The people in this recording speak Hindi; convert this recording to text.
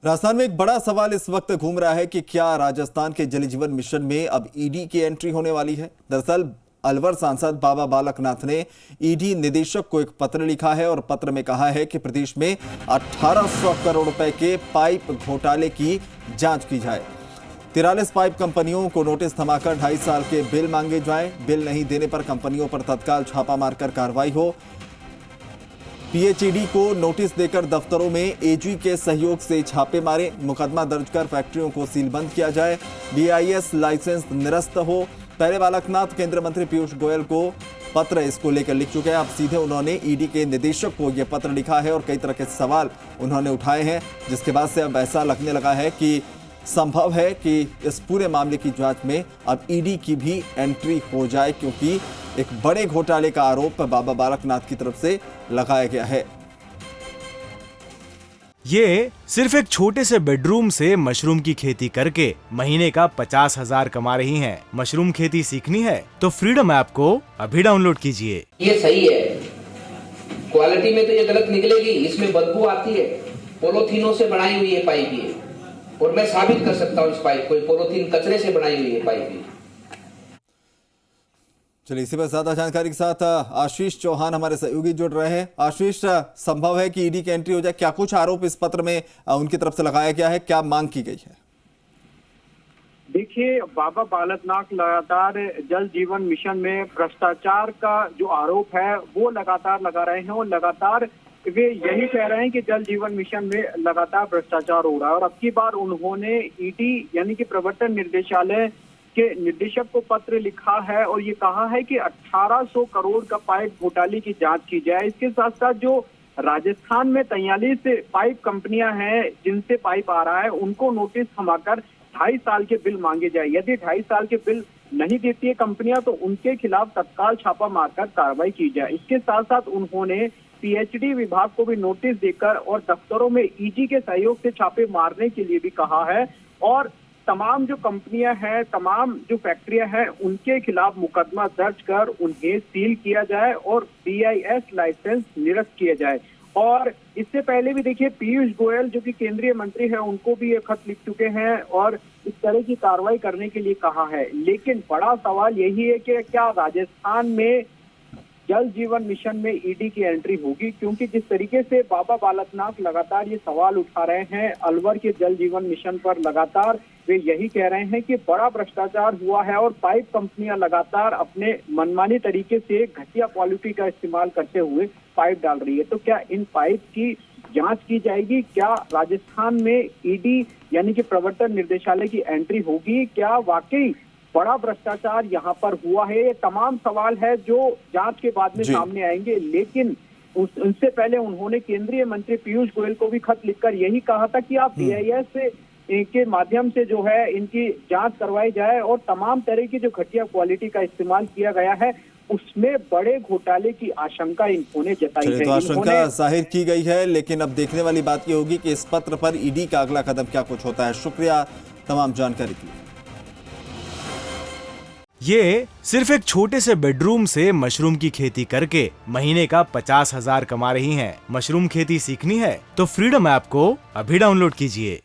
राजस्थान में एक बड़ा सवाल इस वक्त घूम रहा है कि क्या राजस्थान के जल जीवन मिशन में अब ईडी की एंट्री होने वाली है। दरअसल अलवर सांसद बाबा बालकनाथ ने ईडी निदेशक को एक पत्र लिखा है और पत्र में कहा है कि प्रदेश में 1800 करोड़ रुपए के पाइप घोटाले की जांच की जाए। 43 पाइप कंपनियों को नोटिस थमाकर 2.5 साल के बिल मांगे जाएं। बिल नहीं देने पर कंपनियों पर तत्काल छापा मारकर कार्रवाई हो। पीएचईडी को नोटिस देकर दफ्तरों में एजी के सहयोग से छापे मारे। मुकदमा दर्ज कर फैक्ट्रियों को सीलबंद किया जाए। बीआईएस लाइसेंस निरस्त हो। पहले बालकनाथ केंद्रीय मंत्री पीयूष गोयल को पत्र इसको लेकर लिख चुके हैं। अब सीधे उन्होंने ईडी के निदेशक को यह पत्र लिखा है और कई तरह के सवाल उन्होंने उठाए हैं, जिसके बाद से अब ऐसा लगने लगा है कि संभव है कि इस पूरे मामले की जांच में अब ईडी की भी एंट्री हो जाए, क्योंकि एक बड़े घोटाले का आरोप बाबा बालकनाथ की तरफ से लगाया गया है। ये सिर्फ एक छोटे से बेडरूम से मशरूम की खेती करके महीने का 50,000 कमा रही हैं। मशरूम खेती सीखनी है तो फ्रीडम ऐप को अभी डाउनलोड कीजिए। ये सही है, क्वालिटी में तो ये गलत निकलेगी, इसमें बदबू आती है। पोलोथीनों से बनाई हुई है पाइप ये, और मैं साबित कर सकता हूँ इस पाइप को, पोलोथीन कचरे से बनाई हुई है पाइप ये। चलिए, इसी पर ज्यादा जानकारी के साथ आशीष चौहान हमारे सहयोगी जुड़ रहे हैं। आशीष, संभव है कि ईडी की एंट्री हो जाए, क्या कुछ आरोप इस पत्र में उनकी तरफ से लगाया गया है, क्या मांग की गई है? देखिए, बाबा बालकनाथ लगातार जल जीवन मिशन में भ्रष्टाचार का जो आरोप है वो लगातार लगा रहे हैं और लगातार वे यही कह रहे हैं कि जल जीवन मिशन में लगातार भ्रष्टाचार हो रहा है। और अब की बार उन्होंने ईडी यानी कि प्रवर्तन निर्देशालय के निदेशक को पत्र लिखा है और ये कहा है कि 1800 करोड़ का पाइप घोटाले की जांच की जाए। इसके साथ साथ जो राजस्थान में 43 पाइप कंपनियां हैं जिनसे पाइप आ रहा है, उनको नोटिस थमाकर 2.5 साल के बिल मांगे जाए। यदि 2.5 साल के बिल नहीं देती है कंपनियां तो उनके खिलाफ तत्काल छापा मारकर कार्रवाई की जाए। इसके साथ साथ उन्होंने पीएचडी विभाग को भी नोटिस देकर और दफ्तरों में ईडी के सहयोग से छापे मारने के लिए भी कहा है और तमाम जो कंपनियां हैं, तमाम जो फैक्ट्रियां हैं, उनके खिलाफ मुकदमा दर्ज कर उन्हें सील किया जाए और बीआईएस लाइसेंस निरस्त किया जाए। और इससे पहले भी देखिए, पीयूष गोयल जो कि केंद्रीय मंत्री है, उनको भी ये खत लिख चुके हैं और इस तरह की कार्रवाई करने के लिए कहा है। लेकिन बड़ा सवाल यही है कि क्या राजस्थान में जल जीवन मिशन में ईडी की एंट्री होगी, क्योंकि जिस तरीके से बाबा बालकनाथ लगातार ये सवाल उठा रहे हैं अलवर के जल जीवन मिशन पर, लगातार वे यही कह रहे हैं कि बड़ा भ्रष्टाचार हुआ है और पाइप कंपनियां लगातार अपने मनमानी तरीके से घटिया क्वालिटी का इस्तेमाल करते हुए पाइप डाल रही है। तो क्या इन पाइप की जांच की जाएगी? क्या राजस्थान में ईडी यानी कि प्रवर्तन निर्देशालय की एंट्री होगी? क्या वाकई बड़ा भ्रष्टाचार यहाँ पर हुआ है? ये तमाम सवाल है जो जांच के बाद में सामने आएंगे। लेकिन उनसे पहले उन्होंने केंद्रीय मंत्री पीयूष गोयल को भी खत लिखकर यही कहा था कि आप बीआईएस के माध्यम से जो है इनकी जांच करवाई जाए और तमाम तरह की जो घटिया क्वालिटी का इस्तेमाल किया गया है उसमें बड़े घोटाले की आशंका इन्होंने जताई है। तो आशंका जाहिर की गई है, लेकिन अब देखने वाली बात यह होगी कि इस पत्र पर ईडी का अगला कदम क्या कुछ होता है। शुक्रिया तमाम जानकारी के लिए। ये सिर्फ एक छोटे से बेडरूम से मशरूम की खेती करके महीने का 50,000 कमा रही हैं। मशरूम खेती सीखनी है तो फ्रीडम ऐप को अभी डाउनलोड कीजिए।